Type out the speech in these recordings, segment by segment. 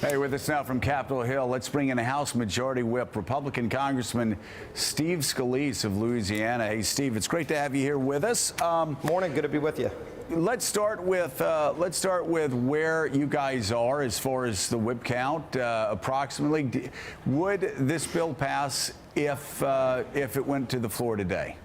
Hey, with us now from Capitol Hill, let's bring in House Majority Whip, Republican Congressman Steve Scalise of Louisiana. Hey, Steve, it's great to have you here with us. Morning, good to be with you. Let's start with where you guys are as far as the whip count. Approximately, would this bill pass if it went to the floor today?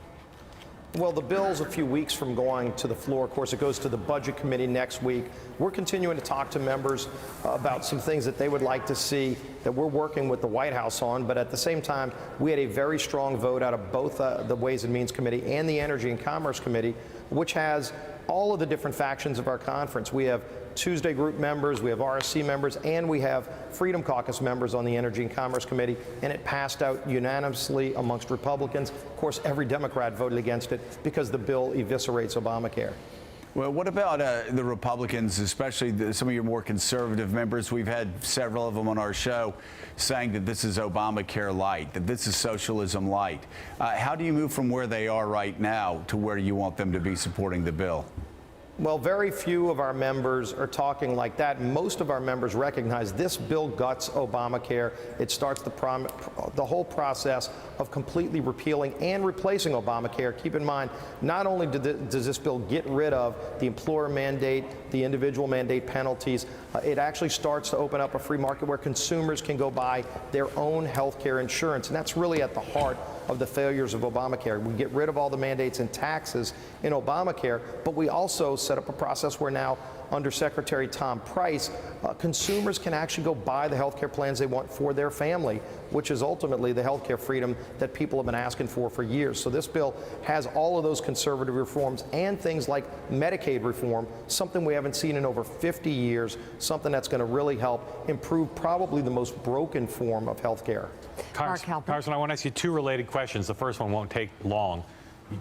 Well, the bill's a few weeks from going to the floor. Of course, it goes to the Budget Committee next week. We're continuing to talk to members about some things that they would like to see that we're working with the White House on. But at the same time, we had a very strong vote out of both the Ways and Means Committee and the Energy and Commerce Committee, which has all of the different factions of our conference. We have Tuesday Group members, we have RSC members, and we have Freedom Caucus members on the Energy and Commerce Committee, and it passed out unanimously amongst Republicans. Of course, every Democrat voted against it because the bill eviscerates Obamacare. Well, what about the Republicans, especially some of your more conservative members? We've had several of them on our show saying that this is Obamacare light, that this is socialism light. How do you move from where they are right now to where you want them to be supporting the bill? Well, very few of our members are talking like that. Most of our members recognize this bill guts Obamacare. It starts the whole process of completely repealing and replacing Obamacare. Keep in mind, not only does this bill get rid of the employer mandate, the individual mandate penalties, it actually starts to open up a free market where consumers can go buy their own health care insurance. And that's really at the heart of the failures of Obamacare. We get rid of all the mandates and taxes in Obamacare, but we also set up a process where now, under Secretary Tom Price, consumers can actually go buy the health care plans they want for their family, which is ultimately the health care freedom that people have been asking for years. So this bill has all of those conservative reforms and things like Medicaid reform, something we haven't seen in over 50 years, something that's going to really help improve probably the most broken form of health care. Congressman, I want to ask you two related questions. The first one won't take long.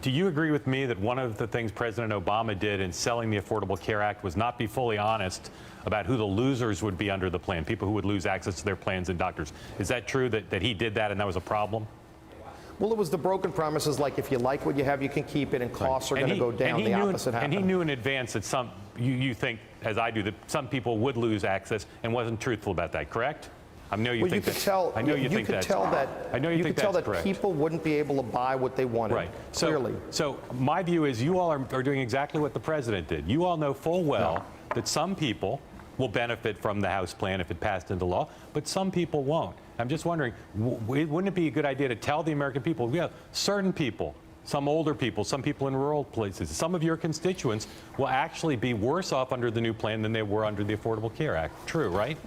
Do you agree with me that one of the things President Obama did in selling the Affordable Care Act was not be fully honest about who the losers would be under the plan, people who would lose access to their plans and doctors? Is that true that he did that and that was a problem? Well, it was the broken promises like if you like what you have, you can keep it, and costs are going to go down. The opposite happened. And he knew in advance that you think, as I do, that some people would lose access and wasn't truthful about that, correct? I know you think that's correct. You could tell that people wouldn't be able to buy what they wanted. Right. Clearly. So my view is you all are doing exactly what the president did. You all know full well that some people will benefit from the House plan if it passed into law, but some people won't. I'm just wondering, wouldn't it be a good idea to tell the American people, yeah, certain people, some older people, some people in rural places, some of your constituents will actually be worse off under the new plan than they were under the Affordable Care Act. True, right?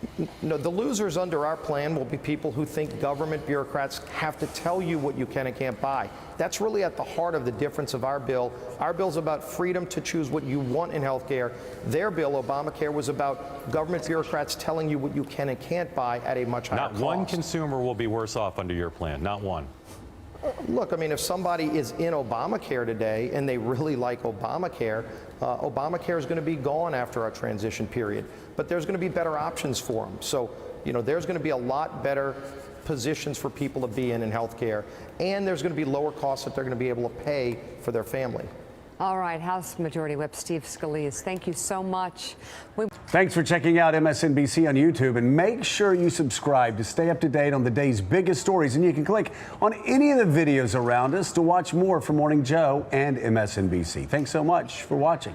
No, the losers under our plan will be people who think government bureaucrats have to tell you what you can and can't buy. That's really at the heart of the difference of our bill. Our bill's about freedom to choose what you want in health care. Their bill, Obamacare, was about government bureaucrats telling you what you can and can't buy at a much higher cost. Not one consumer will be worse off under your plan, not one. Look, I mean, if somebody is in Obamacare today and they really like Obamacare, Obamacare is going to be gone after our transition period. But there's going to be better options for them. So, you know, there's going to be a lot better positions for people to be in healthcare, and there's going to be lower costs that they're going to be able to pay for their family. All right, House Majority Whip Steve Scalise, thank you so much. Thanks for checking out MSNBC on YouTube, and make sure you subscribe to stay up to date on the day's biggest stories. And you can click on any of the videos around us to watch more from Morning Joe and MSNBC. Thanks so much for watching.